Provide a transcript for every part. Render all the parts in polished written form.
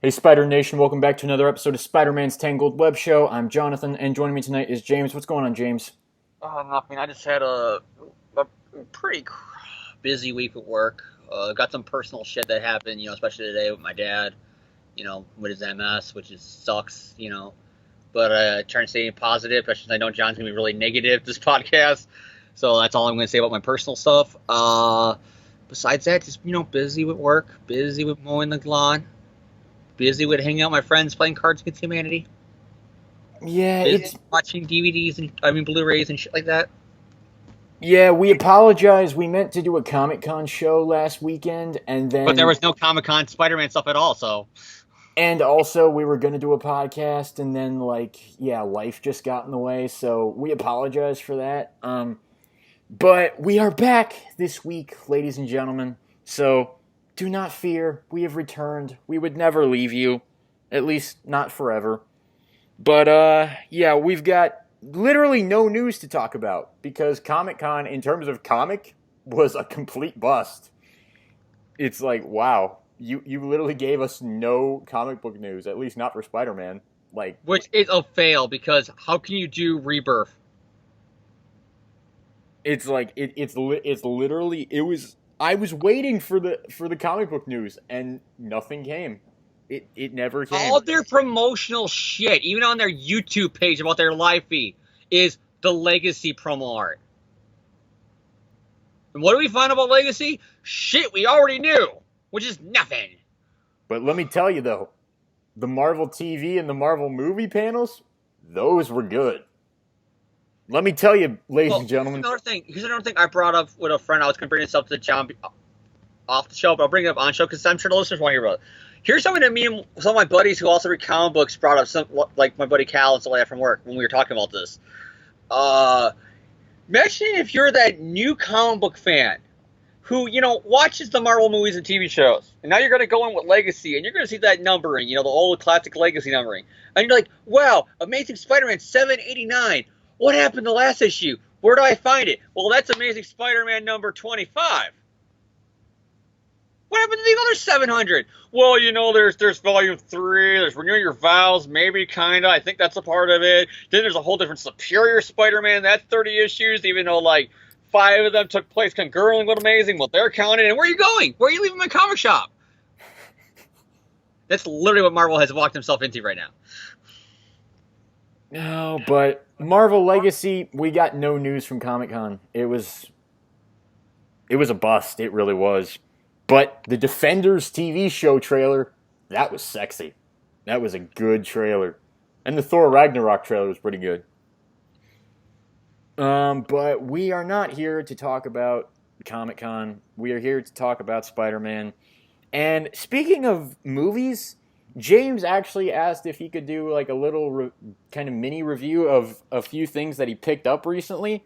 Hey, Spider Nation, welcome back to another episode of Spider-Man's Tangled WebShow. I'm Jonathan, and joining me tonight is James. What's going on, James? Nothing. I just had a pretty busy week at work. Got some personal shit that happened, especially today with my dad, with his MS, which is sucks, But trying to stay positive, especially since I know John's gonna be really negative this podcast. So that's all I'm gonna say about my personal stuff. Besides that, just busy with work, busy with mowing the lawn, busy with hanging out with my friends, playing Cards Against Humanity, Yeah, busy watching DVDs and Blu-rays and shit like that. we apologize. We meant to do a Comic-Con show last weekend, and But there then, was no Comic-Con Spider-Man stuff at all, so. and also we were going to do a podcast, and then, life just got in the way, so we apologize for that. But we are back this week, ladies and gentlemen, so do not fear. We have returned. We would never leave you, at least not forever. But, we've got literally no news to talk about because Comic-Con, in terms of comic, was a complete bust. It's like, wow, you literally gave us no comic book news, at least not for Spider-Man. Which is a fail, because how can you do Rebirth? It's like it's literally it was. I was waiting for the comic book news and nothing came. It never came. All their promotional shit, even on their YouTube page about their live feed, is the Legacy promo art. And what do we find about Legacy? Shit we already knew, which is nothing. But let me tell you though, the Marvel TV and the Marvel movie panels, those were good. Let me tell you, ladies and gentlemen. Here's another thing I brought up with a friend. I was going to bring this up to John off the show, but I'll bring it up on show because I'm sure the listeners want to hear about it. Here's something that me and some of my buddies who also read comic books brought up, like my buddy Cal and stuff like that from work when we were talking about this. Imagine if you're that new comic book fan who, watches the Marvel movies and TV shows, and now you're going to go in with Legacy, and you're going to see that numbering, the old classic Legacy numbering, and you're like, wow, Amazing Spider-Man 789. What happened to the last issue? Where do I find it? Well, that's Amazing Spider-Man number 25. What happened to the other 700? Well, there's volume 3, there's Renew Your Vows, maybe, kinda. I think that's a part of it. Then there's a whole different Superior Spider-Man, that's 30 issues, even though, 5 of them took place concurrently with Amazing. Well, they're counted. And where are you going? Where are you leaving my comic shop? That's literally what Marvel has walked himself into right now. No, but Marvel Legacy, we got no news from Comic-Con. It was a bust. It really was. But the Defenders TV show trailer, that was sexy. That was a good trailer. And the Thor Ragnarok trailer was pretty good. But we are not here to talk about Comic-Con. We are here to talk about Spider-Man. And speaking of movies, James actually asked if he could do a little kind of mini review of a few things that he picked up recently.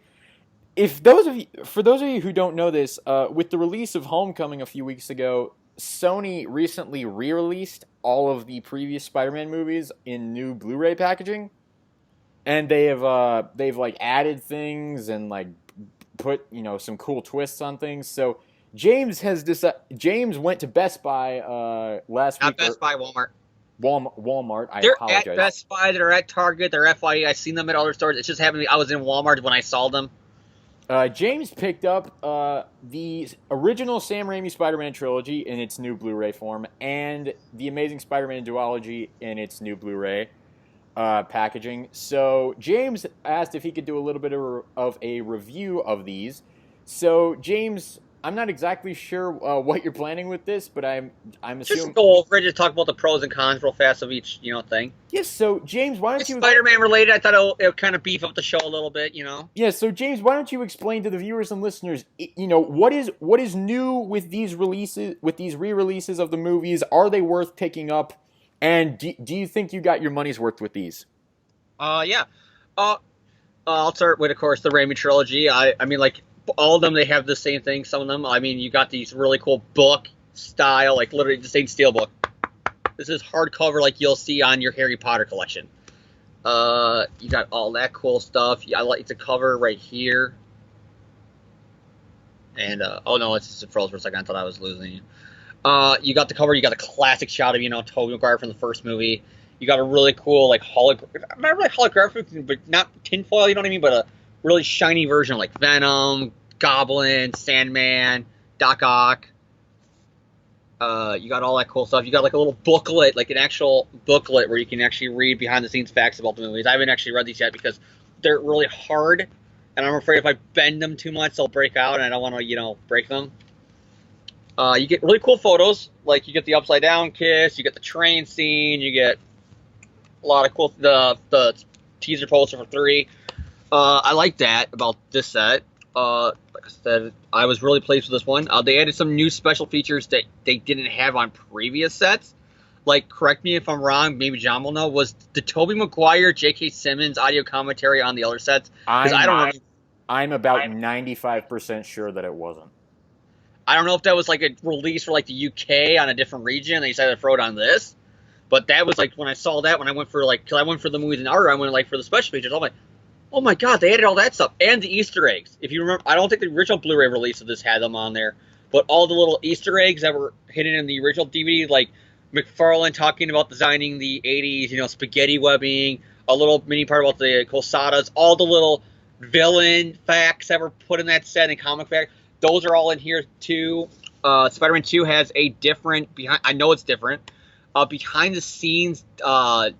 For those of you who don't know this, with the release of Homecoming a few weeks ago, Sony recently re-released all of the previous Spider-Man movies in new Blu-ray packaging, and they've added things and put some cool twists on things. So James went to Best Buy last week. Not Best Buy, Walmart. Walmart. They're apologize. at Best Buy. They're at Target. They're FYE. I've seen them at other stores. It's just happened. I was in Walmart when I saw them. James picked up the original Sam Raimi Spider-Man trilogy in its new Blu-ray form and the Amazing Spider-Man duology in its new Blu-ray packaging. So James asked if he could do a little bit of a review of these. So James, I'm not exactly sure what you're planning with this, but I'm assuming... Just go over it, just talk about the pros and cons real fast of each, thing. Yes, so James, why don't you... Spider-Man related, I thought it would kind of beef up the show a little bit, Yeah, so James, why don't you explain to the viewers and listeners, what is new with these releases, with these re-releases of the movies? Are they worth picking up? And do you think you got your money's worth with these? Yeah. I'll start with, of course, the Raimi trilogy. I mean, all of them, they have the same thing. Some of them, you got these really cool book style, literally the same steel book. This is hardcover like you'll see on your Harry Potter collection. You got all that cool stuff. I like the cover right here. And, oh no, it's just froze for a second. I thought I was losing you. You got the cover. You got the classic shot of Tobey Maguire from the first movie. You got a really cool like not really holographic, but not tinfoil. You know what I mean? But a really shiny version like Venom, Goblin, Sandman, Doc Ock. You got all that cool stuff. You got like a little booklet, like an actual booklet where you can actually read behind the scenes facts about the movies. I haven't actually read these yet because they're really hard, and I'm afraid if I bend them too much, they'll break out, and I don't want to, break them. You get really cool photos, like you get the upside down kiss, you get the train scene, you get a lot of cool the teaser poster for 3. I like that about this set. Like I said, I was really pleased with this one. They added some new special features that they didn't have on previous sets. Like, correct me if I'm wrong, maybe John will know, was the Tobey Maguire, J.K. Simmons audio commentary on the other sets? Because I don't know. I'm about 95% sure that it wasn't. I don't know if that was like a release for like the UK on a different region. They decided to throw it on this. But that was like when I saw that, when I went for like, because I went for the movies in order, I went like for the special features. I'm like, oh my god, they added all that stuff. And the Easter eggs. If you remember, I don't think the original Blu-ray release of this had them on there. But all the little Easter eggs that were hidden in the original DVD, like McFarlane talking about designing the 80s, spaghetti webbing, a little mini part about the Cosadas, all the little villain facts that were put in that set and comic facts. Those are all in here too. Spider-Man 2 has a different I know it's different. Behind the scenes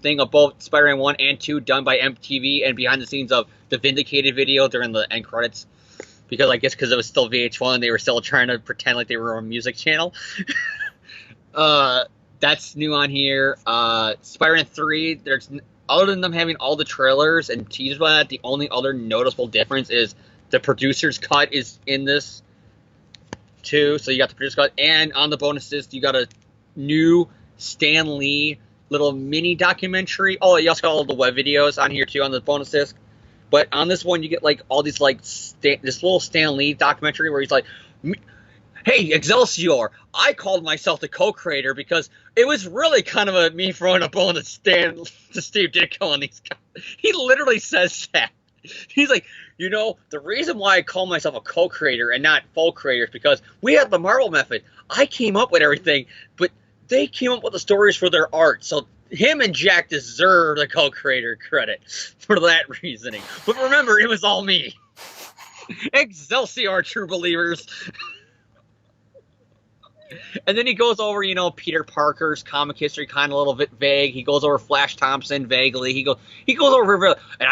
thing of both Spider-Man 1 and 2 done by MTV, and behind the scenes of the Vindicated video during the end credits. Because I guess because it was still VH1, they were still trying to pretend like they were a music channel. That's new on here. Spider-Man 3, other than them having all the trailers and teasers by that, the only other noticeable difference is the producer's cut is in this too. So you got the producer's cut, and on the bonus disc you got a new Stan Lee little mini documentary. Oh, you also got all the web videos on here too on the bonus disc. But on this one, you get like all these like this little Stan Lee documentary where he's like, "Hey, Excelsior! I called myself the co-creator because it was really kind of a me throwing a bone to Steve Ditko and these guys." He literally says that. He's like, the reason why I call myself a co-creator and not full creator is because we have the Marvel method. I came up with everything, but they came up with the stories for their art. So him and Jack deserve the co-creator credit for that reasoning. But remember, it was all me. Excelsior, true believers. And then he goes over, Peter Parker's comic history, kind of a little bit vague. He goes over Flash Thompson vaguely. He goes over, and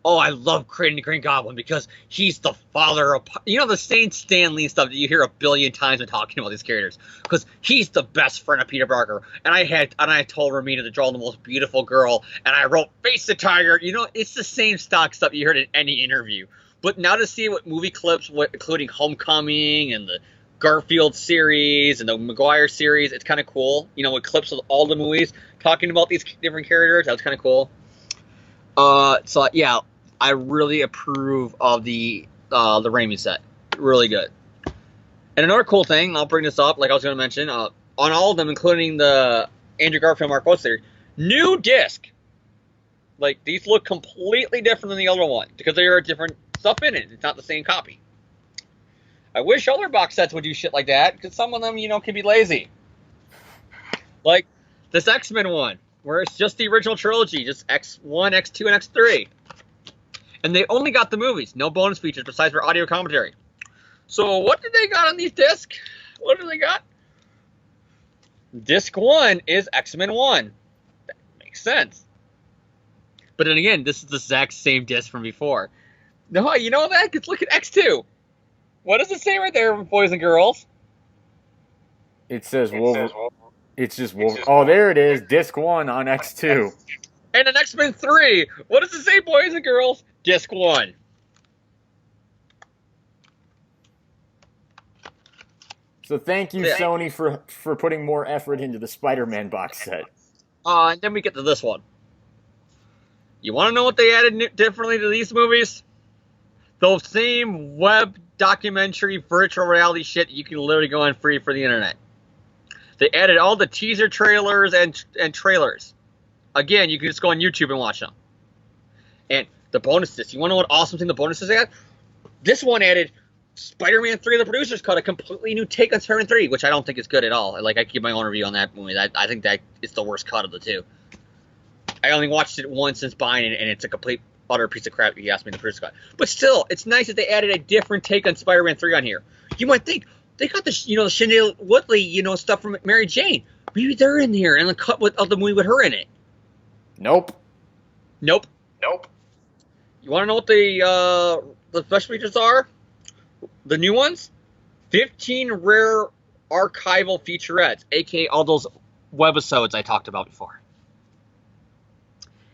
I love creating the Green Goblin because he's the father of, the same Stan Lee stuff that you hear a billion times when talking about these characters, because he's the best friend of Peter Parker. And I told Romita to draw the most beautiful girl, and I wrote Face the Tiger. It's the same stock stuff you heard in any interview. But now to see what movie clips, including Homecoming and the Garfield series and the Maguire series, it's kind of cool. With clips of all the movies talking about these different characters, that's kind of cool. So yeah, I really approve of the Raimi set. Really good. And another cool thing, I'll bring this up, like I was going to mention, on all of them, including the Andrew Garfield Mark Waid series, new disc. Like, these look completely different than the other one because there are different stuff in it. It's not the same copy. I wish other box sets would do shit like that, because some of them, can be lazy. Like this X-Men one, where it's just the original trilogy, just X1, X2, and X3. And they only got the movies, no bonus features besides for audio commentary. So what did they got on these discs? What do they got? Disc 1 is X-Men 1. That makes sense. But then again, this is the exact same disc from before. No, you know that? Because look at X2. What does it say right there, boys and girls? It says Wolverine. It's just Wolverine. Oh, there it is. Disc 1 on X2. And in X-Men 3, what does it say, boys and girls? Disc 1. So thank you, Sony, for putting more effort into the Spider-Man box set. And then we get to this one. You want to know what they added differently to these movies? Those same web documentary virtual reality shit you can literally go on free for the internet. They added all the teaser trailers and trailers. Again, you can just go on YouTube and watch them. And the bonus disc. You want to know what awesome thing the bonus disc had? This one added Spider-Man 3, the producers cut a completely new take on Spider-Man 3, which I don't think is good at all. Like, I give my own review on that movie. I think that it's the worst cut of the two. I only watched it once since buying it, and it's a complete utter piece of crap. He asked me the producer cut, but still, it's nice that they added a different take on Spider-Man 3 on here. You might think they got the Shailene Woodley stuff from Mary Jane. Maybe they're in here and the cut of the movie with her in it. Nope. Nope. You want to know what the special features are? The new ones? 15 rare archival featurettes, aka all those webisodes I talked about before.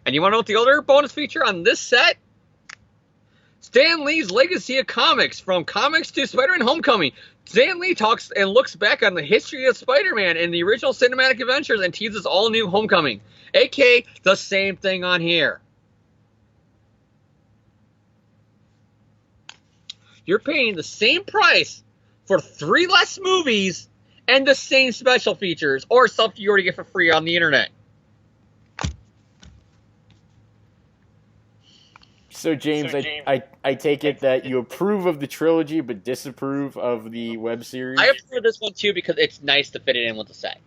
And you want to know what the other bonus feature on this set? Stan Lee's Legacy of Comics, from comics to Spider-Man Homecoming. Stan Lee talks and looks back on the history of Spider-Man and the original cinematic adventures and teases all new Homecoming, aka the same thing on here. You're paying the same price for 3 less movies and the same special features or stuff you already get for free on the internet. So James, I take it that you approve of the trilogy but disapprove of the web series? I approve of this one too because it's nice to fit it in with the set.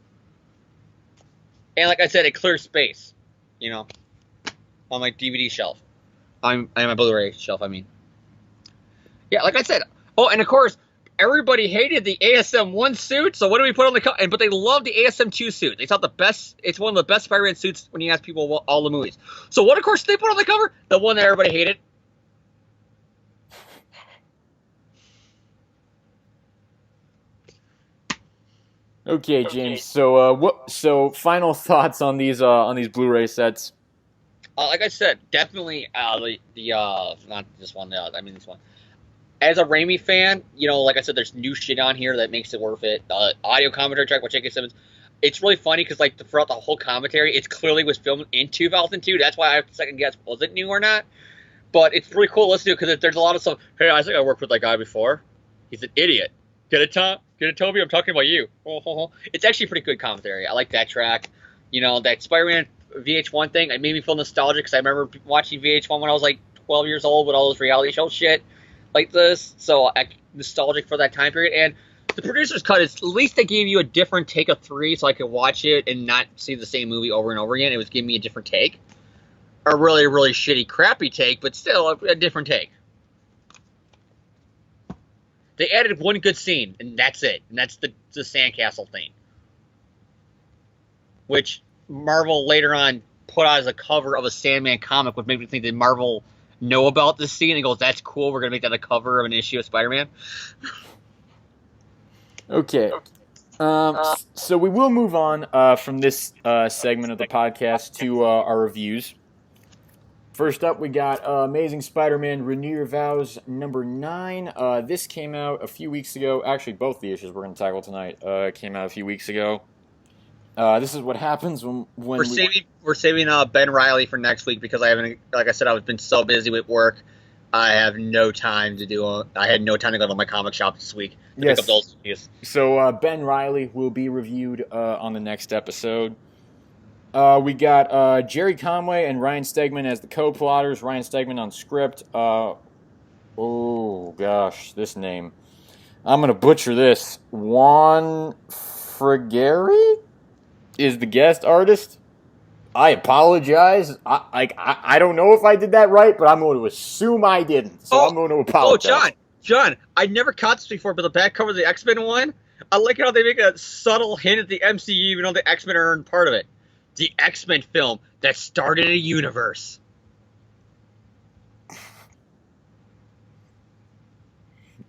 And like I said, it clears space, on my DVD shelf. On my Blu-ray shelf, I mean. Yeah, like I said. Oh, and of course, everybody hated the ASM-1 suit, so what do we put on the cover? But they loved the ASM-2 suit. They thought it's one of the best Spider-Man suits when you ask people all the movies. So what, of course, they put on the cover? The one that everybody hated. Okay, James. So final thoughts on these Blu-ray sets? Like I said, definitely not this one. I mean this one. As a Raimi fan, like I said, there's new shit on here that makes it worth it. Audio commentary track by J.K. Simmons. It's really funny because throughout the whole commentary, it clearly was filmed in 2002. That's why I have to second guess was it new or not. But it's really cool to listen to because there's a lot of stuff. Hey, I think I worked with that guy before. He's an idiot. Get it, Tom? Get it, Toby? I'm talking about you. It's actually pretty good commentary. I like that track. That Spider-Man VH1 thing. It made me feel nostalgic because I remember watching VH1 when I was like 12 years old with all those reality show shit like this. So I'm nostalgic for that time period. And the producer's cut is at least they gave you a different take of 3 so I could watch it and not see the same movie over and over again. It was giving me a different take. A really, really shitty, crappy take, but still a different take. They added one good scene, and that's it. And that's the sandcastle thing. Which Marvel later on put out as a cover of a Sandman comic, which made me think that Marvel know about this scene and goes, that's cool, we're going to make that a cover of an issue of Spider-Man. Okay. So we will move on from this segment of the podcast to our reviews. First up, we got Amazing Spider-Man Renew Your Vows number 9. This came out a few weeks ago. Actually, both the issues we're going to tackle tonight came out a few weeks ago. This is what happens when we're saving Ben Reilly for next week because I haven't, like I said, I've been so busy with work. I have no time to I had no time to go to my comic shop this week to pick up those reviews. So Ben Reilly will be reviewed on the next episode. We got Jerry Conway and Ryan Stegman as the co-plotters. Ryan Stegman on script. Oh gosh, this name. I'm gonna butcher this. Juan Frigeri is the guest artist. I apologize. I don't know if I did that right, but I'm going to assume I didn't. So I'm going to apologize. Oh, John, I never caught this before, but the back cover of the X-Men one, I like how they make a subtle hint at the MCU, even though the X-Men aren't part of it. The X-Men film that started a universe.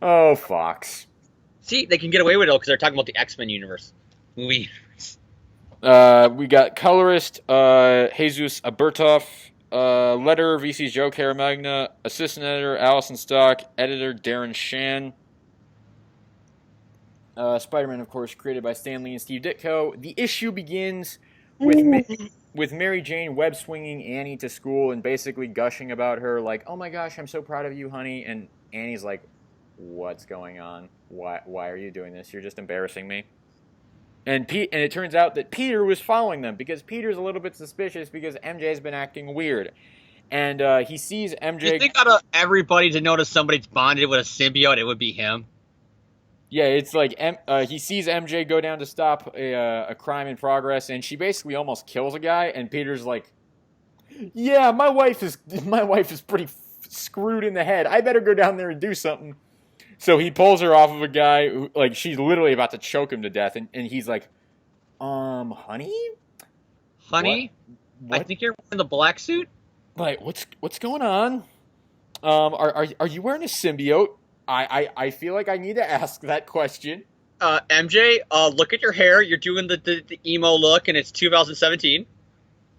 Oh, Fox. See, they can get away with it because they're talking about the X-Men universe. Movie. We got colorist Jesus Abertoff, letterer VC's Joe Caramagna, assistant editor Allison Stock, editor Darren Shan. Spider-Man, of course, created by Stan Lee and Steve Ditko. The issue begins with Mary Jane web-swinging Annie to school and basically gushing about her, like, oh my gosh, I'm so proud of you, honey. And Annie's like, what's going on? Why are you doing this? You're just embarrassing me. And it turns out that Peter was following them because Peter's a little bit suspicious because MJ's been acting weird. and he sees MJ. You think out of everybody to notice somebody's bonded with a symbiote, it would be him? Yeah, it's like he sees MJ go down to stop a crime in progress, and she basically almost kills a guy. And Peter's like, "Yeah, my wife is pretty screwed in the head. I better go down there and do something." So he pulls her off of a guy who, like, she's literally about to choke him to death, and he's like, honey, Honey, what? I think you're wearing the black suit. Like, what's going on? Are you wearing a symbiote? I feel like I need to ask that question. MJ, look at your hair. You're doing the emo look, and it's 2017.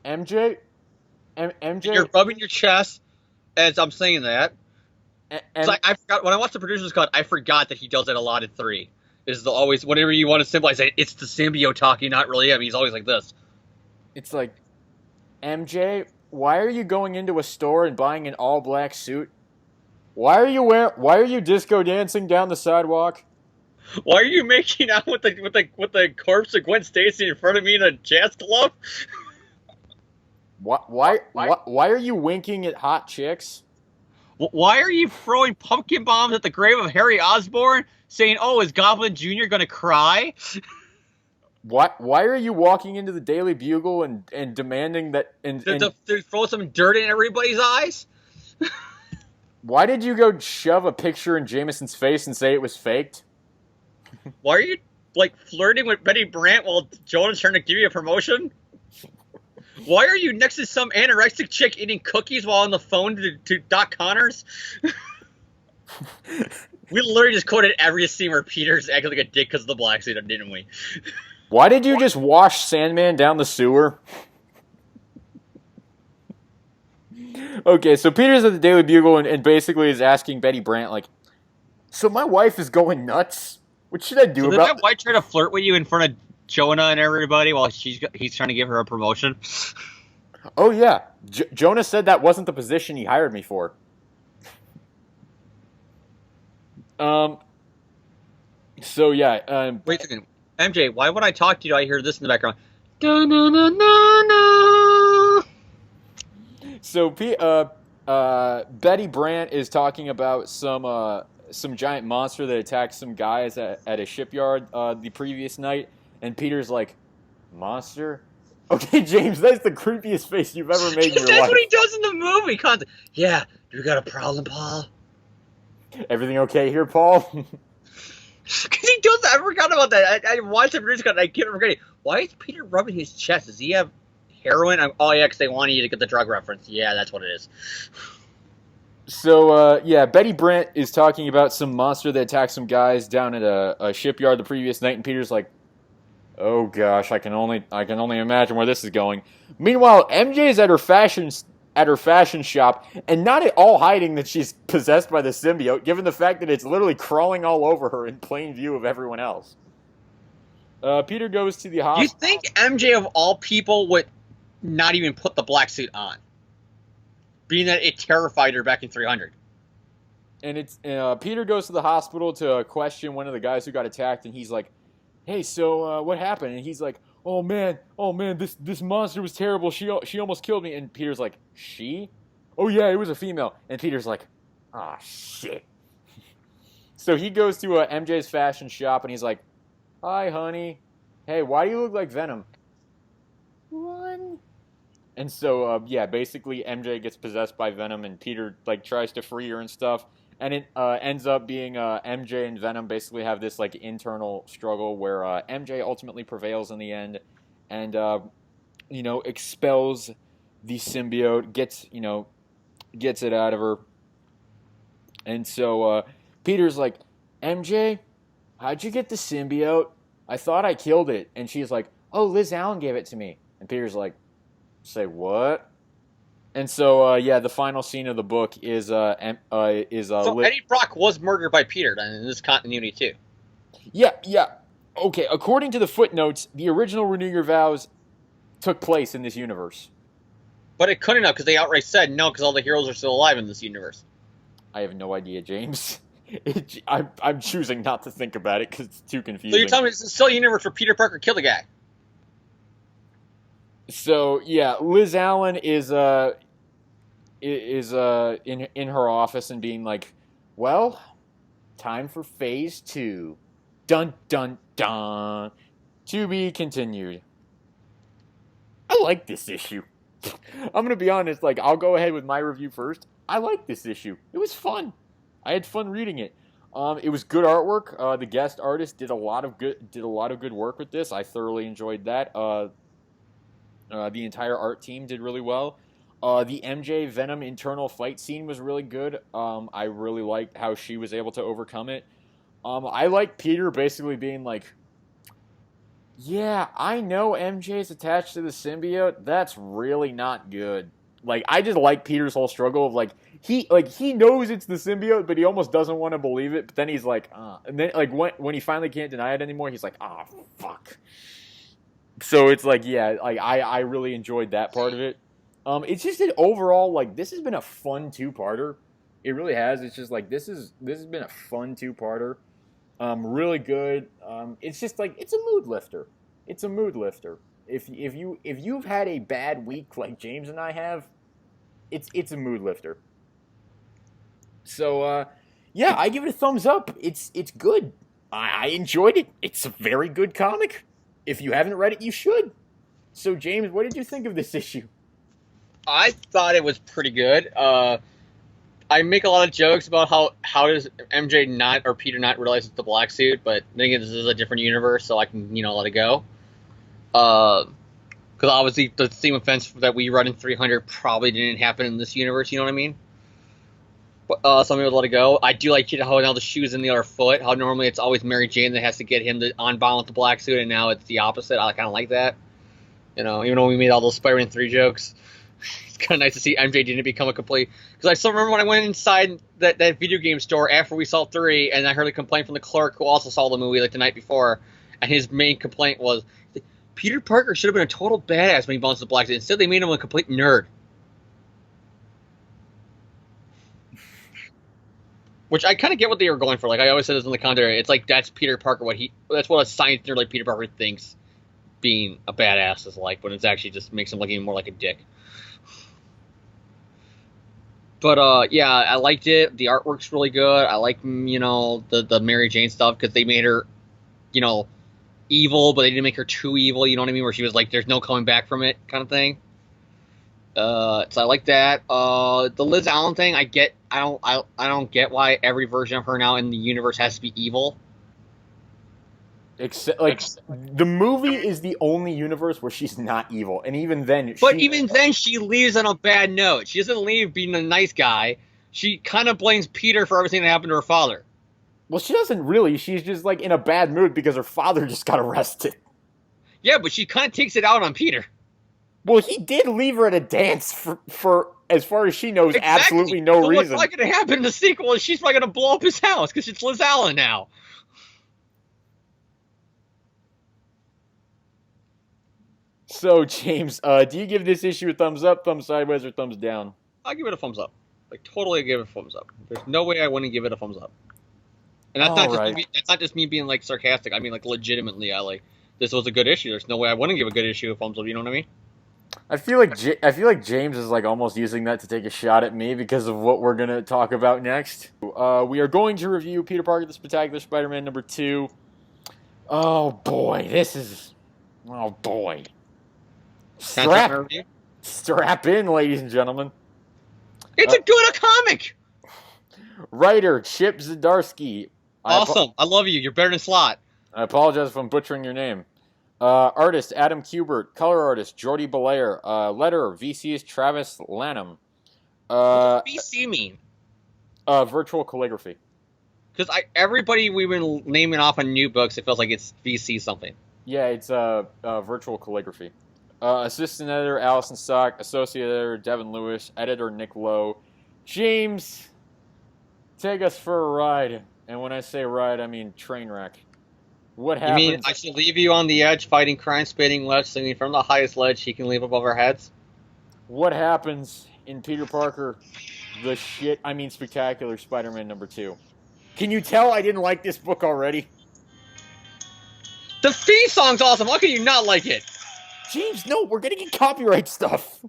MJ, You're rubbing your chest as I'm saying that. It's like, I forgot when I watched the producer's cut. I forgot that he does that a lot in 3. Is always whenever you want to symbolize it, it's the symbiote talking, not really him. He's always like this. It's like, MJ, why are you going into a store and buying an all black suit? Why are you disco dancing down the sidewalk? Why are you making out with the corpse of Gwen Stacy in front of me in a jazz club? Why are you winking at hot chicks? Why are you throwing pumpkin bombs at the grave of Harry Osborn, saying, "Oh, is Goblin Jr. gonna cry?" Why are you walking into the Daily Bugle and demanding that to throw some dirt in everybody's eyes? Why did you go shove a picture in Jameson's face and say it was faked? Why are you, like, flirting with Betty Brant while Jonah's trying to give you a promotion? Why are you next to some anorexic chick eating cookies while on the phone to Doc Connors? We literally just quoted every scene where Peter's acting like a dick because of the black suit, didn't we? Why did you just wash Sandman down the sewer? Okay, so Peter's at the Daily Bugle and basically is asking Betty Brant, like, so my wife is going nuts? What should I do so about did that white try to flirt with you in front of Jonah and everybody while he's trying to give her a promotion? Oh, yeah. Jonah said that wasn't the position he hired me for. So, yeah. Wait a second. MJ, why would I talk to you? I hear this in the background. So, Betty Brant is talking about some giant monster that attacked some guys at a shipyard the previous night, and Peter's like, monster? Okay, James, that's the creepiest face you've ever made in your life. That's what he does in the movie. Yeah, you got a problem, Paul? Everything okay here, Paul? Because he does that. I forgot about that. I watched the producer's cut and I keep forgetting. Why is Peter rubbing his chest? Does he have heroin? Oh, yeah, because they wanted you to get the drug reference. Yeah, that's what it is. So, yeah, Betty Brant is talking about some monster that attacked some guys down at a shipyard the previous night, and Peter's like, oh gosh, I can only imagine where this is going. Meanwhile, MJ is at her fashion shop, and not at all hiding that she's possessed by the symbiote, given the fact that it's literally crawling all over her in plain view of everyone else. Peter goes to the hospital. You think MJ, of all people, would not even put the black suit on? Being that it terrified her back in 300. And Peter goes to the hospital to question one of the guys who got attacked, and he's like, hey, so what happened? And he's like, oh man, this monster was terrible. She almost killed me. And Peter's like, she? Oh yeah, it was a female. And Peter's like, ah, shit. So he goes to MJ's fashion shop and he's like, hi, honey. Hey, why do you look like Venom? Run. And so, yeah, basically MJ gets possessed by Venom and Peter, like, tries to free her and stuff. And it ends up being MJ and Venom basically have this, like, internal struggle where MJ ultimately prevails in the end and, expels the symbiote, gets it out of her. And so Peter's like, MJ, how'd you get the symbiote? I thought I killed it. And she's like, oh, Liz Allen gave it to me. And Peter's like, say what? And so, yeah, the final scene of the book is so Eddie Brock was murdered by Peter then in this continuity too. Yeah. Okay, according to the footnotes, the original Renew Your Vows took place in this universe. But it couldn't have because they outright said no because all the heroes are still alive in this universe. I have no idea, James. I'm choosing not to think about it because it's too confusing. So you're telling me it's still a universe where Peter Parker killed a guy? So, yeah, Liz Allen is is in her office and being like, "Well, time for phase 2. Dun dun dun. To be continued." I like this issue. I'm gonna be honest. Like, I'll go ahead with my review first. I like this issue. It was fun. I had fun reading it. It was good artwork. The guest artist did a lot of good work with this. I thoroughly enjoyed that. The entire art team did really well. The MJ Venom internal fight scene was really good. I really liked how she was able to overcome it. I like Peter basically being like, "Yeah, I know MJ's attached to the symbiote. That's really not good." Like, I just like Peter's whole struggle of he knows it's the symbiote, but he almost doesn't want to believe it. But then he's like, and then like when he finally can't deny it anymore, he's like, "Ah, fuck." So it's like, yeah, like I really enjoyed that part of it. It's just that overall, like, this has been a fun two-parter. It really has. It's just like this has been a fun two-parter. Really good. It's just like it's a mood lifter. It's a mood lifter. If you've had a bad week like James and I have, it's a mood lifter. So yeah, I give it a thumbs up. It's good. I enjoyed it. It's a very good comic. If you haven't read it, you should. So James, what did you think of this issue? I thought it was pretty good. I make a lot of jokes about how does MJ not or Peter not realize it's the black suit, but then again, this is a different universe, so I can let it go. Because obviously the same offense that we run in 300 probably didn't happen in this universe. You know what I mean? But some people let it go. I do like how now the shoe's in the other foot. How normally it's always Mary Jane that has to get him to unbound with the black suit, and now it's the opposite. I kind of like that. Even though we made all those Spider-Man 3 jokes. It's kind of nice to see MJ didn't become a complete... Because I still remember when I went inside that video game store after we saw 3, and I heard a complaint from the clerk who also saw the movie like the night before, and his main complaint was, Peter Parker should have been a total badass when he bounced the black suit. Instead, they made him a complete nerd. Which I kind of get what they were going for. Like I always said this in the commentary, it's like that's Peter Parker. That's what a science nerd like Peter Parker thinks being a badass is like, when it's actually just makes him look even more like a dick. But yeah, I liked it. The artwork's really good. I like the Mary Jane stuff because they made her evil, but they didn't make her too evil. You know what I mean? Where she was like, "There's no coming back from it," kind of thing. So I like that. The Liz Allen thing, I get. I don't get why every version of her now in the universe has to be evil. Except, the movie is the only universe where she's not evil, and even then, she leaves on a bad note. She doesn't leave being a nice guy. She kind of blames Peter for everything that happened to her father. Well, she doesn't really. She's just like in a bad mood because her father just got arrested. Yeah, but she kind of takes it out on Peter. Well, he did leave her at a dance for as far as she knows, absolutely no reason. What's probably going to happen in the sequel is she's probably going to blow up his house because it's Liz Allen now. So, James, do you give this issue a thumbs up, thumbs sideways, or thumbs down? I'll give it a thumbs up. Like, totally give it a thumbs up. There's no way I wouldn't give it a thumbs up. And that's not just me being, like, sarcastic. I mean, like, legitimately, this was a good issue. There's no way I wouldn't give a good issue a thumbs up. You know what I mean? I feel like James is, like, almost using that to take a shot at me because of what we're going to talk about next. We are going to review Peter Parker, the Spectacular Spider-Man #2. Oh, boy. Oh, boy. Strap in, ladies and gentlemen. It's a good comic. Writer Chip Zdarsky. Awesome. I love you. You're better than Slott. I apologize if I'm butchering your name. Artist Adam Kubert. Color artist Jordi Belair. Letterer VC is Travis Lanham. What does VC mean? Virtual calligraphy. Because everybody we've been naming off on new books, it feels like it's VC something. Yeah, it's virtual calligraphy. Assistant editor Allison Sock, associate editor Devin Lewis, editor Nick Lowe. James, take us for a ride. And when I say ride, I mean train wreck. What happens? You mean I should leave you on the edge fighting crime spitting ledge, singing from the highest ledge he can leave above our heads? What happens in Peter Parker, Spectacular Spider-Man #2? Can you tell I didn't like this book already? The theme song's awesome. How can you not like it? James, no, we're gonna get copyright stuff.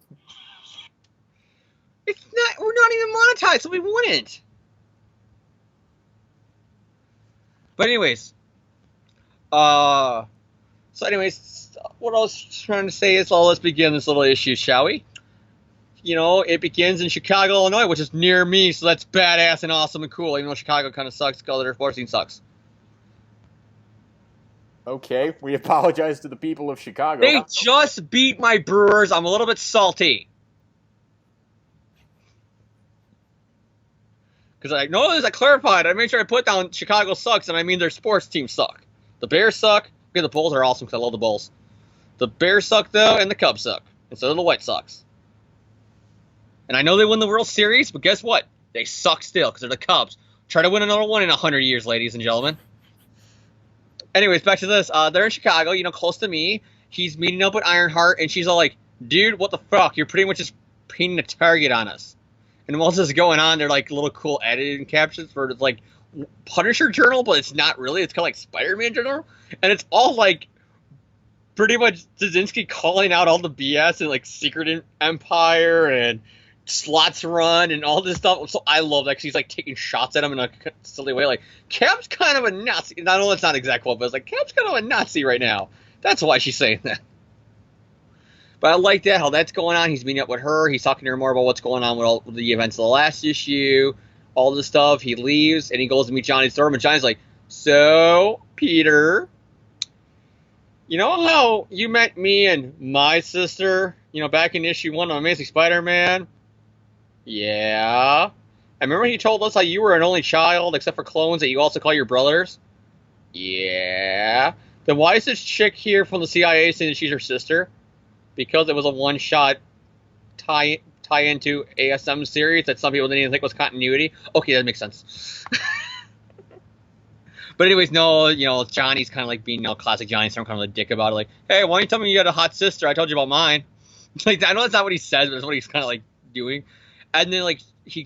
It's not. We're not even monetized, so we wouldn't. But anyways, so anyways, what I was trying to say is, let's begin this little issue, shall we? You know, it begins in Chicago, Illinois, which is near me, so that's badass and awesome and cool. Even though Chicago kind of sucks because their sports team sucks. Okay, we apologize to the people of Chicago. They just beat my Brewers. I'm a little bit salty. Because I know as I clarified, I made sure I put down Chicago sucks, and I mean their sports teams suck. The Bears suck. Okay, the Bulls are awesome because I love the Bulls. The Bears suck, though, and the Cubs suck. And so do the White Sox. And I know they win the World Series, but guess what? They suck still because they're the Cubs. Try to win another one in 100 years, ladies and gentlemen. Anyways, back to this. They're in Chicago, you know, close to me. He's meeting up with Ironheart, and she's all like, dude, what the fuck? You're pretty much just painting a target on us. And while this is going on, they're like little cool editing captions for it's like Punisher Journal, but it's not really. It's kind of like Spider-Man Journal. And it's all like pretty much Szynski calling out all the BS and like Secret Empire and Slots Run and all this stuff. So I love that because he's like taking shots at him in a silly way. Like, Cap's kind of a Nazi. I know that's not exact quote, but it's like, Cap's kind of a Nazi right now. That's why she's saying that. But I like that, how that's going on. He's meeting up with her. He's talking to her more about what's going on with all the events of the last issue, all this stuff. He leaves, and he goes to meet Johnny Storm, and Johnny's like, so, Peter, you know how you met me and my sister, you know, back in issue 1 of Amazing Spider-Man? Yeah. I remember he told us how you were an only child, except for clones, that you also call your brothers? Yeah. Then why is this chick here from the CIA saying that she's her sister? Because it was a one-shot tie into ASM series that some people didn't even think was continuity. Okay, that makes sense. But anyways, no, you know, Johnny's kind of like being, you know, classic Johnny Storm, kind of a dick about it. Like, hey, why don't you tell me you had a hot sister? I told you about mine. Like, I know that's not what he says, but that's what he's kind of like doing. And then like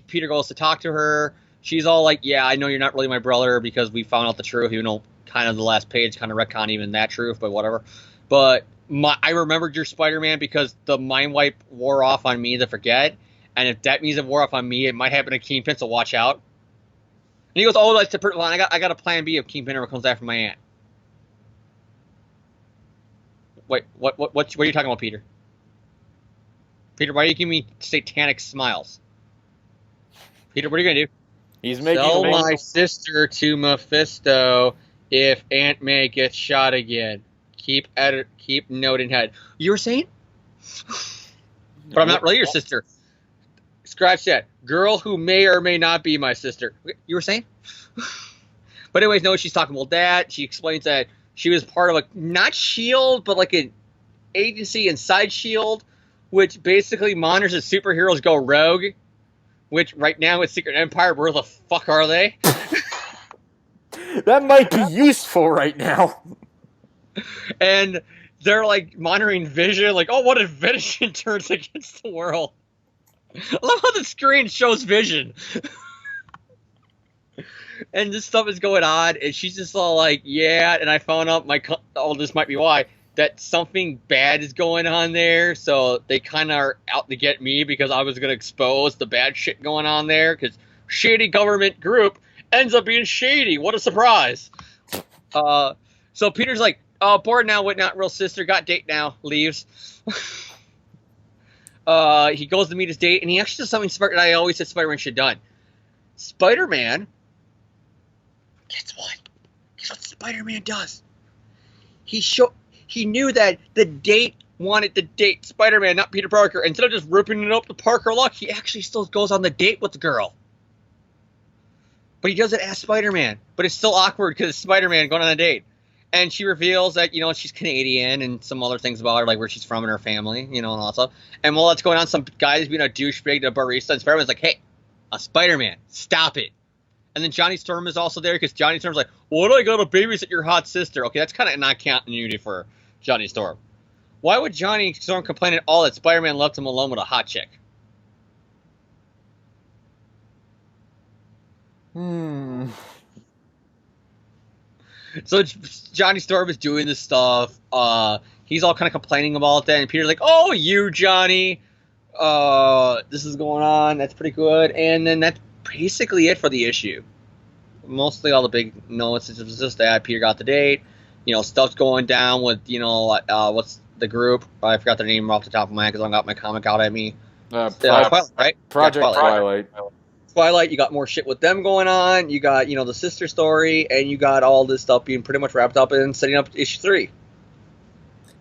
Peter goes to talk to her. She's all like, yeah, I know you're not really my brother because we found out the truth. You know, kind of the last page kind of retcon even that truth, but whatever. But I remembered your Spider-Man because the mind wipe wore off on me to forget. And if that means it wore off on me, it might happen to Kingpin, so watch out. And he goes, oh, that's the perfect line. I got a plan B if Kingpin ever comes after my aunt. Wait, what are you talking about, Peter? Peter, why are you giving me satanic smiles? Peter, what are you going to do? He's making Sell my sister to Mephisto if Aunt May gets shot again. Keep noting head. You were saying? But I'm not really your sister. Scratch that. Girl who may or may not be my sister. You were saying? But anyways, no, she's talking about that. She explains that she was part of a, not S.H.I.E.L.D., but like an agency inside S.H.I.E.L.D., which basically monitors that superheroes go rogue, which right now with Secret Empire, where the fuck are they? That might be useful right now. And they're like monitoring Vision, like, oh, what if Vision turns against the world? I love how the screen shows Vision. And this stuff is going on, and she's just all like, yeah, and I found out this might be why, that something bad is going on there, so they kind of are out to get me because I was going to expose the bad shit going on there, because shady government group ends up being shady. What a surprise. So Peter's like, oh, bored now with not real sister, got date now, leaves. He goes to meet his date, and he actually does something smart that I always said Spider-Man should have done. Spider-Man, guess what? Guess what Spider-Man does? He knew that the date wanted to date Spider-Man, not Peter Parker. Instead of just ripping it up to Parker luck, he actually still goes on the date with the girl. But he does it as Spider-Man. But it's still awkward because it's Spider-Man going on a date. And she reveals that, you know, she's Canadian and some other things about her, like where she's from and her family, you know, and all that stuff. And while that's going on, some guy's being a douchebag to a barista, and Spider-Man's like, hey, a Spider-Man, stop it. And then Johnny Storm is also there because Johnny Storm's like, why do I go to babysit your hot sister? Okay, that's kind of not continuity for Johnny Storm. Why would Johnny Storm complain at all that Spider-Man left him alone with a hot chick? So Johnny Storm is doing this stuff. He's all kind of complaining about that, and Peter's like, "Oh, you, Johnny. This is going on. That's pretty good. And then that's basically it for the issue. Mostly all the big notes. It's just that Peter got the date. Stuff's going down with, what's the group? I forgot their name off the top of my head because I got my comic out at me. Twilight, right? Project Twilight. Twilight, you got more shit with them going on. You got, the sister story, and you got all this stuff being pretty much wrapped up and setting up issue 3.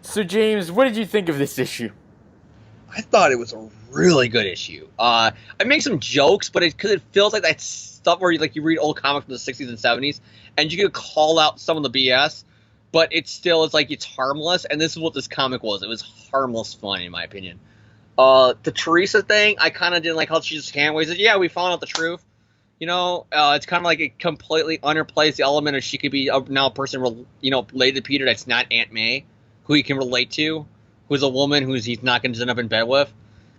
So, James, what did you think of this issue? I thought it was a really good issue. I make some jokes, but because it feels like that stuff where you read old comics from the 60s and 70s, and you can call out some of the BS, but it's harmless, and this is what this comic was. It was harmless fun, in my opinion. The Teresa thing, I kind of didn't like how she just hand waves it. Yeah, we found out the truth. It's kind of like it completely underplays the element of she could be now a person, related to Peter that's not Aunt May, who he can relate to, who's a woman he's not going to end up in bed with.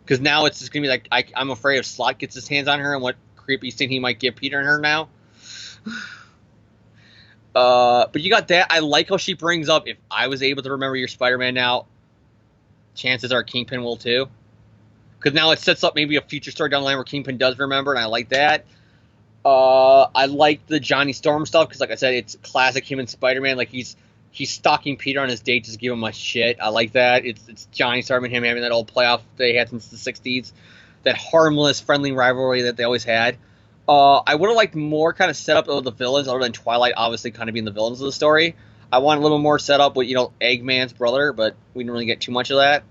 Because now it's just going to be like, I'm afraid if Slott gets his hands on her and what creepy thing he might give Peter and her now. But you got that. I like how she brings up, if I was able to remember your Spider-Man now, chances are Kingpin will too. Because now it sets up maybe a future story down the line where Kingpin does remember, and I like that. I like the Johnny Storm stuff, because like I said, it's classic him and Spider-Man. Like he's stalking Peter on his date just to give him a shit. I like that. It's Johnny Storm and him having that old playoff they had since the 60s. That harmless, friendly rivalry that they always had. I would have liked more kind of setup of the villains, other than Twilight obviously kind of being the villains of the story. I want a little more setup with, Eggman's brother, but we didn't really get too much of that.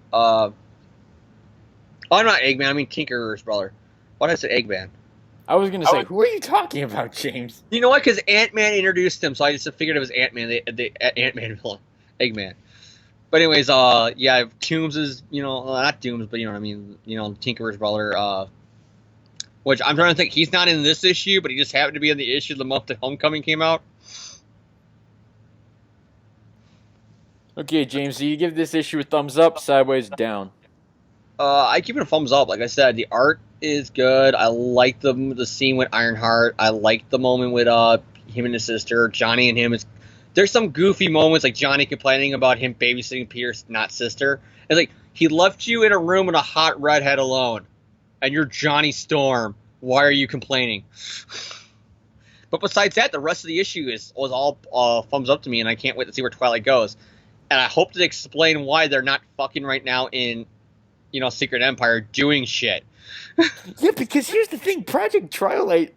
Oh, not Eggman, I mean Tinker's brother. Why did I say Eggman? I was going to say, who are you talking about, James? You know what? Because Ant-Man introduced him, so I just figured it was Ant-Man, the Ant-Man villain. Eggman. But anyways, yeah, Toombs is, not Toombs, but you know what I mean, Tinker's brother, which I'm trying to think, he's not in this issue, but he just happened to be in the issue the month that Homecoming came out. Okay, James, so you give this issue a thumbs up, sideways, down? I give it a thumbs up. Like I said, the art is good. I like the scene with Ironheart. I like the moment with him and his sister. Johnny and him there's some goofy moments, like Johnny complaining about him babysitting Peter's not sister. It's like, he left you in a room with a hot redhead alone, and you're Johnny Storm. Why are you complaining? But besides that, the rest of the issue was all thumbs up to me, and I can't wait to see where Twilight goes. And I hope to explain why they're not fucking right now in, Secret Empire doing shit. Yeah, because here's the thing, Project Twilight,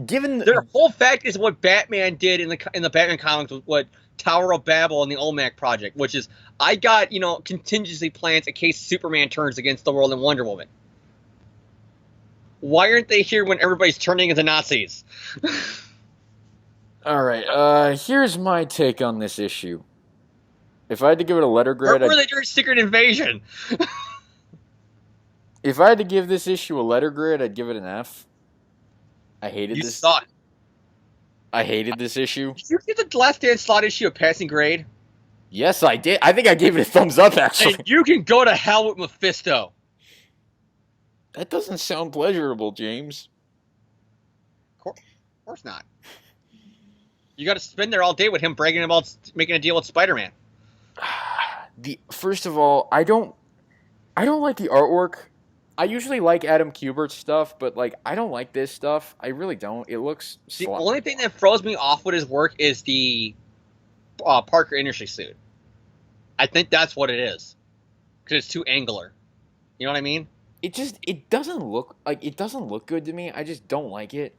given their whole fact is what Batman did in the Batman comics with what Tower of Babel and the Olmec Project, which is, I got, contingency plans in case Superman turns against the world and Wonder Woman. Why aren't they here when everybody's turning into Nazis? All right, here's my take on this issue. If I had to give it a letter grade, or were they during Secret Invasion? If I had to give this issue a letter grade, I'd give it an F. I hated this. You suck. I hated this issue. Did you give the Last Stand Slott issue a passing grade? Yes, I did. I think I gave it a thumbs up, actually. And you can go to hell with Mephisto. That doesn't sound pleasurable, James. Of course not. You got to spend there all day with him bragging about making a deal with Spider-Man. First of all, I don't like the artwork. I usually like Adam Kubert's stuff, but I don't like this stuff. I really don't. It looks the only thing that throws me off with his work is the Parker Industries suit. I think that's what it is, because it's too angular. You know what I mean? It doesn't look good to me. I just don't like it.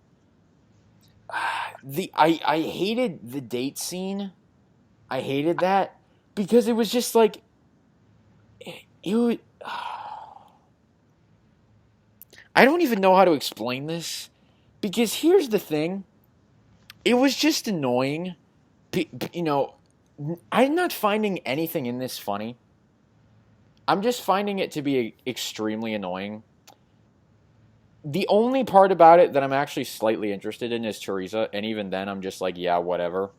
I hated the date scene. I hated that because it was just it I don't even know how to explain this, because here's the thing. It was just annoying. I'm not finding anything in this funny. I'm just finding it to be extremely annoying. The only part about it that I'm actually slightly interested in is Teresa, and even then I'm just yeah, whatever.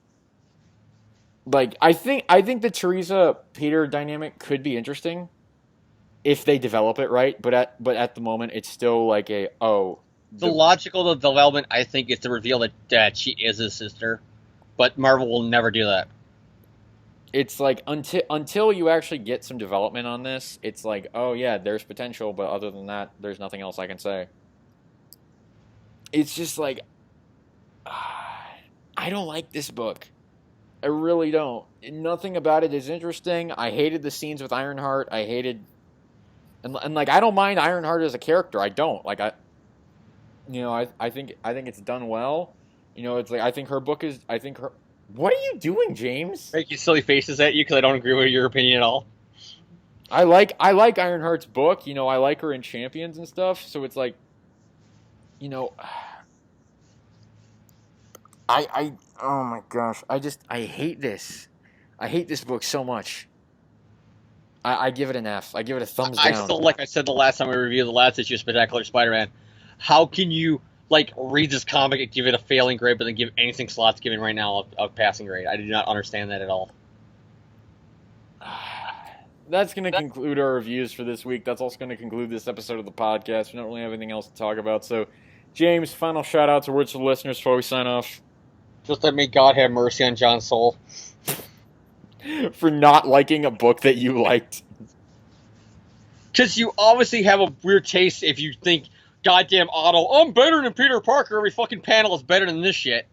I think the Teresa Peter dynamic could be interesting if they develop it right, but at the moment it's still the logical development, I think, is to reveal that she is his sister, but Marvel will never do that. it's like until you actually get some development on this, it's like, oh yeah, there's potential, but other than that, there's nothing else I can say. It's just like I don't like this book. I really don't. Nothing about it is interesting. I hated the scenes with Ironheart. I hated and like I don't mind Ironheart as a character. I don't. Like I think it's done well. It's like I think her book is I think her What are you doing, James? Making silly faces at you because I don't agree with your opinion at all. I like Ironheart's book. I like her in Champions and stuff. So it's like, you know, oh my gosh, I hate this. I hate this book so much. I give it an F. I give it a thumbs down. I still, like I said the last time we reviewed the last issue of Spectacular Spider-Man, how can you read this comic and give it a failing grade, but then give anything Slot's giving right now a passing grade? I do not understand that at all. That's going to conclude our reviews for this week. That's also going to conclude this episode of the podcast. We don't really have anything else to talk about. So, James, final shout-outs or words to the listeners before we sign off. Just that may God have mercy on John's soul. For not liking a book that you liked. Because you obviously have a weird taste if you think, goddamn Otto, I'm better than Peter Parker. Every fucking panel is better than this shit.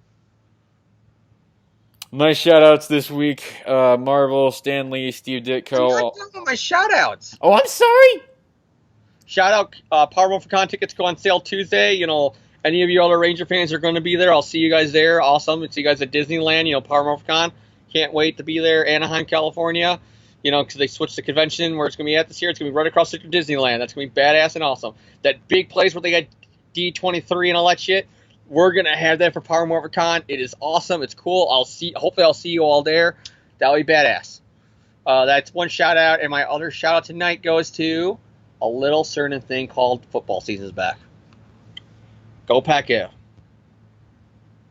My shout-outs this week, Marvel, Stan Lee, Steve Ditko. I'm not done with my shout-outs. Oh, I'm sorry! Shout-out, Power One for Con tickets go on sale Tuesday. Any of you other Ranger fans are going to be there. I'll see you guys there. Awesome. See you guys at Disneyland, Power One for Con. Can't wait to be there. Anaheim, California. Because they switched the convention where it's going to be at this year. It's going to be right across the street from Disneyland. That's going to be badass and awesome. That big place where they got D23 and all that shit. We're going to have that for Power Morpher Con. It is awesome. It's cool. Hopefully I'll see you all there. That'll be badass. That's one shout out. And my other shout out tonight goes to a little certain thing called football season's back. Go Pack-O.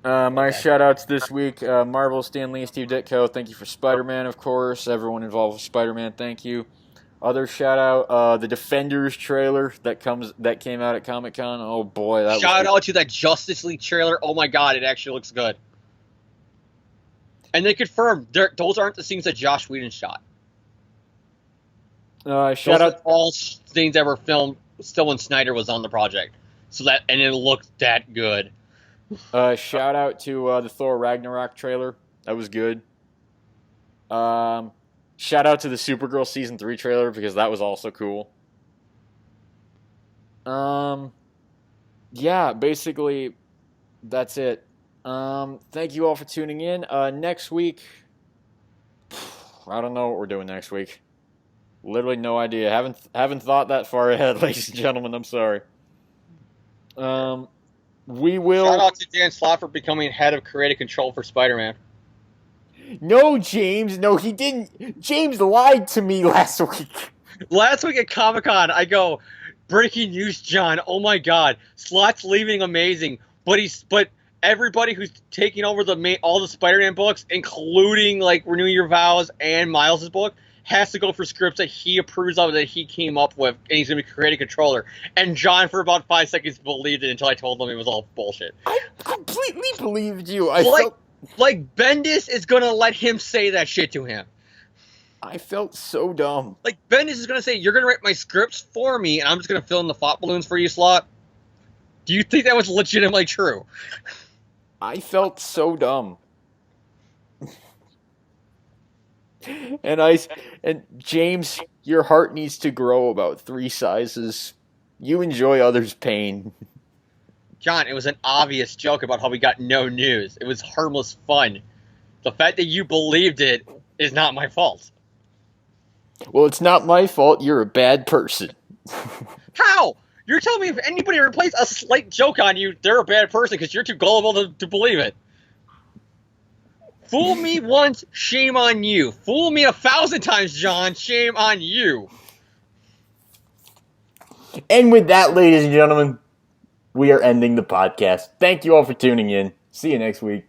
My shout-outs this week, Marvel, Stan Lee, Steve Ditko. Thank you for Spider-Man, of course. Everyone involved with Spider-Man, thank you. Other shout-out, the Defenders trailer that came out at Comic-Con. Oh, boy. Shout out to that Justice League trailer. Oh, my God, it actually looks good. And they confirmed those aren't the scenes that Joss Whedon shot. Shout out all scenes that were filmed still when Snyder was on the project. And it looked that good. Shout out to the Thor Ragnarok trailer. That was good. Shout out to the Supergirl Season 3 trailer because that was also cool. Yeah, basically, that's it. Thank you all for tuning in. Next week, I don't know what we're doing next week. Literally no idea. Haven't thought that far ahead, ladies and gentlemen. I'm sorry. We will. Shout out to Dan Slott for becoming head of creative control for Spider-Man. No, James. No, he didn't. James lied to me last week. Last week at Comic-Con, I go, breaking news, John. Oh my God, Slott's leaving amazing, but everybody who's taking over all the Spider-Man books, including Renew Your Vows and Miles' book, has to go for scripts that he approves of, that he came up with, and he's going to be creative controller. And John, for about 5 seconds, believed it until I told him it was all bullshit. I completely believed you. Bendis is going to let him say that shit to him. I felt so dumb. Bendis is going to say, you're going to write my scripts for me, and I'm just going to fill in the thought balloons for you, Slot. Do you think that was legitimately true? I felt so dumb. And James, your heart needs to grow about 3 sizes. You enjoy others' pain. John, it was an obvious joke about how we got no news. It was harmless fun. The fact that you believed it is not my fault. Well, it's not my fault. You're a bad person. How? You're telling me if anybody plays a slight joke on you, they're a bad person because you're too gullible to believe it. Fool me once, shame on you. Fool me 1,000 times, John, shame on you. And with that, ladies and gentlemen, we are ending the podcast. Thank you all for tuning in. See you next week.